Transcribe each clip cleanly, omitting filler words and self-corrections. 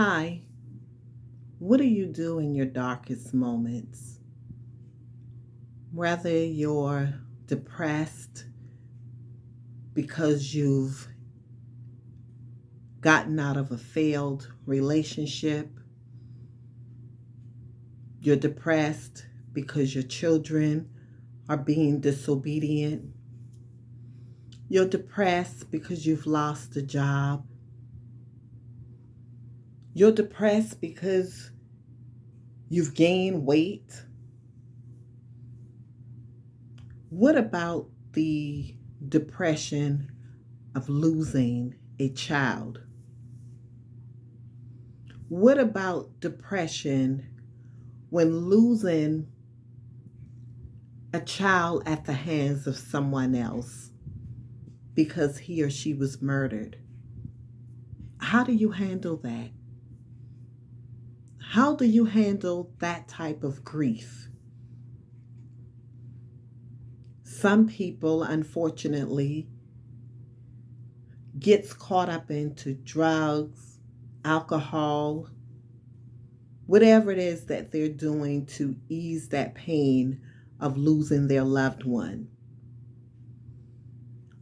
Hi, what do you do in your darkest moments? Whether you're depressed because you've gotten out of a failed relationship, you're depressed because your children are being disobedient, you're depressed because you've lost a job, you're depressed because you've gained weight. What about the depression of losing a child? What about depression when losing a child at the hands of someone else because he or she was murdered? How do you handle that? How do you handle that type of grief? Some people, unfortunately, gets caught up into drugs, alcohol, whatever it is that they're doing to ease that pain of losing their loved one.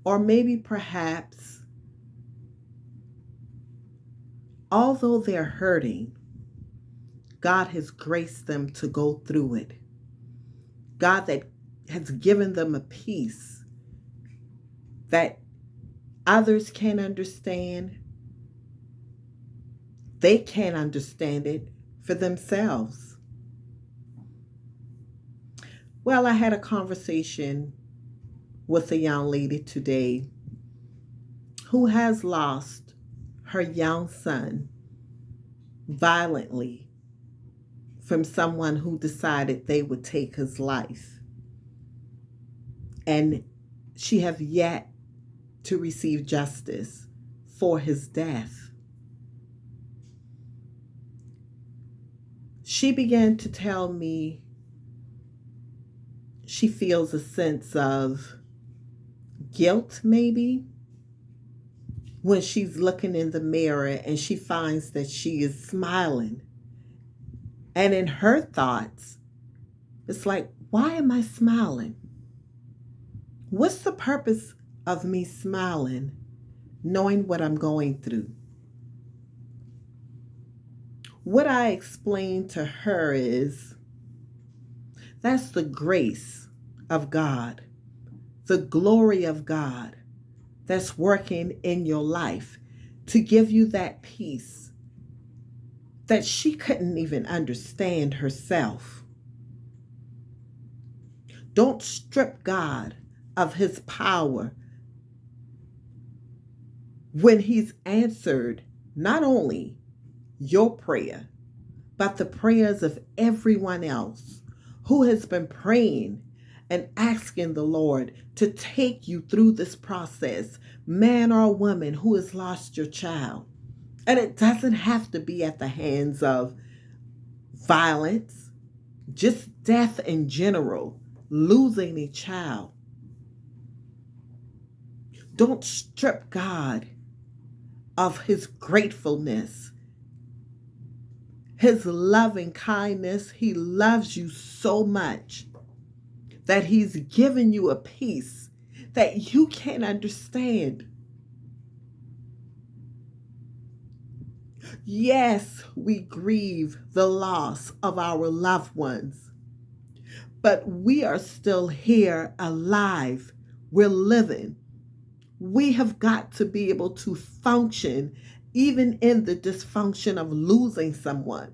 Or maybe perhaps, although they're hurting, God has graced them to go through it. God that has given them a peace that others can't understand. They can't understand it for themselves. Well, I had a conversation with a young lady today who has lost her young son violently from someone who decided they would take his life. And she have yet to receive justice for his death. She began to tell me she feels a sense of guilt, maybe, when she's looking in the mirror and she finds that she is smiling. And in her thoughts, it's like, why am I smiling? What's the purpose of me smiling, knowing what I'm going through? What I explained to her is that's the grace of God, the glory of God that's working in your life to give you that peace that she couldn't even understand herself. Don't strip God of his power when he's answered not only your prayer, but the prayers of everyone else who has been praying and asking the Lord to take you through this process, man or woman who has lost your child. And it doesn't have to be at the hands of violence, just death in general, losing a child. Don't strip God of his gratefulness, his loving kindness. He loves you so much that he's given you a peace that you can't understand. Yes, we grieve the loss of our loved ones, but we are still here alive. We're living. We have got to be able to function even in the dysfunction of losing someone.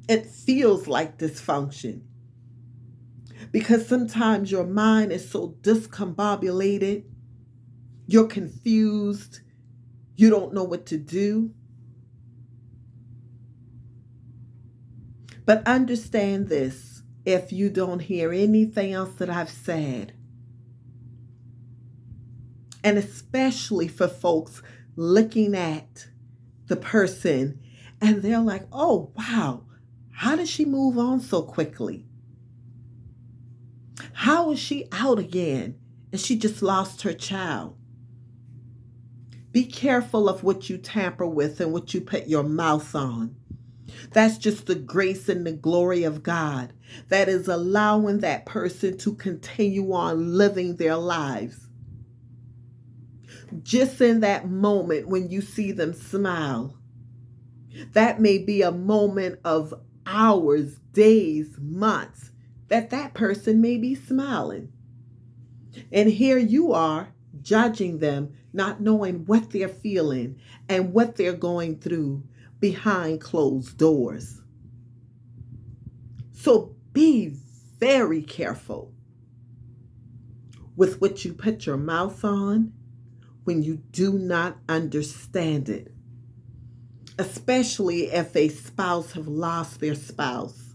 It feels like dysfunction because sometimes your mind is so discombobulated, you're confused, you don't know what to do. But understand this, if you don't hear anything else that I've said, and especially for folks looking at the person and they're like, oh, wow, how did she move on so quickly? How is she out again? And she just lost her child. Be careful of what you tamper with and what you put your mouth on. That's just the grace and the glory of God that is allowing that person to continue on living their lives. Just in that moment when you see them smile, that may be a moment of hours, days, months that person may be smiling. And here you are judging them, not knowing what they're feeling and what they're going through behind closed doors. So be very careful with what you put your mouth on when you do not understand it, especially if a spouse have lost their spouse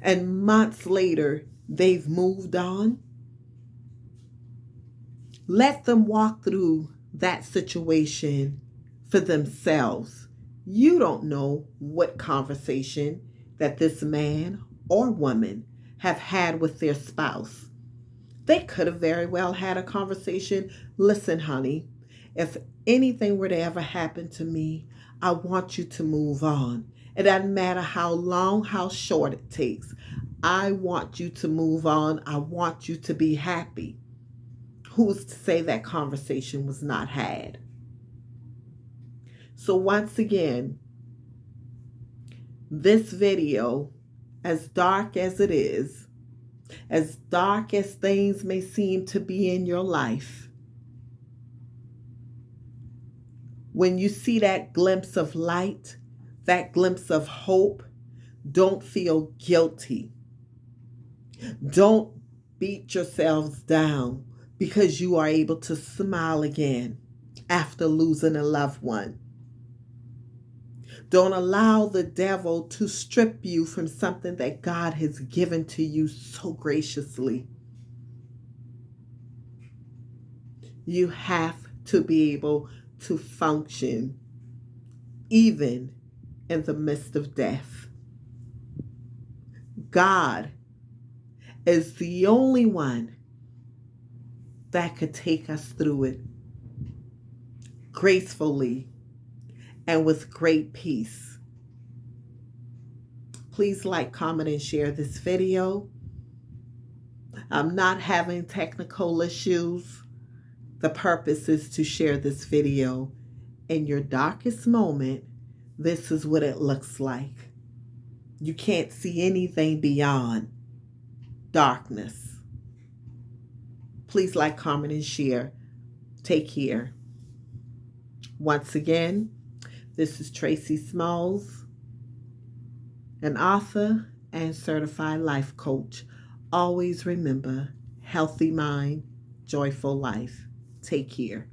and months later they've moved on. Let them walk through that situation for themselves. You don't know what conversation that this man or woman have had with their spouse. They could have very well had a conversation. Listen, honey, if anything were to ever happen to me, I want you to move on. It doesn't matter how long, how short it takes. I want you to move on. I want you to be happy. Who's to say that conversation was not had? So once again, this video, as dark as it is, as dark as things may seem to be in your life, when you see that glimpse of light, that glimpse of hope, don't feel guilty. Don't beat yourselves down because you are able to smile again after losing a loved one. Don't allow the devil to strip you from something that God has given to you so graciously. You have to be able to function even in the midst of death. God is the only one that could take us through it gracefully and with great peace. Please like, comment, and share this video. I'm not having technical issues. The purpose is to share this video. In your darkest moment, this is what it looks like. You can't see anything beyond darkness. Please like, comment, and share. Take care. Once again, this is Tracy Smalls, an author and certified life coach. Always remember, healthy mind, joyful life. Take care.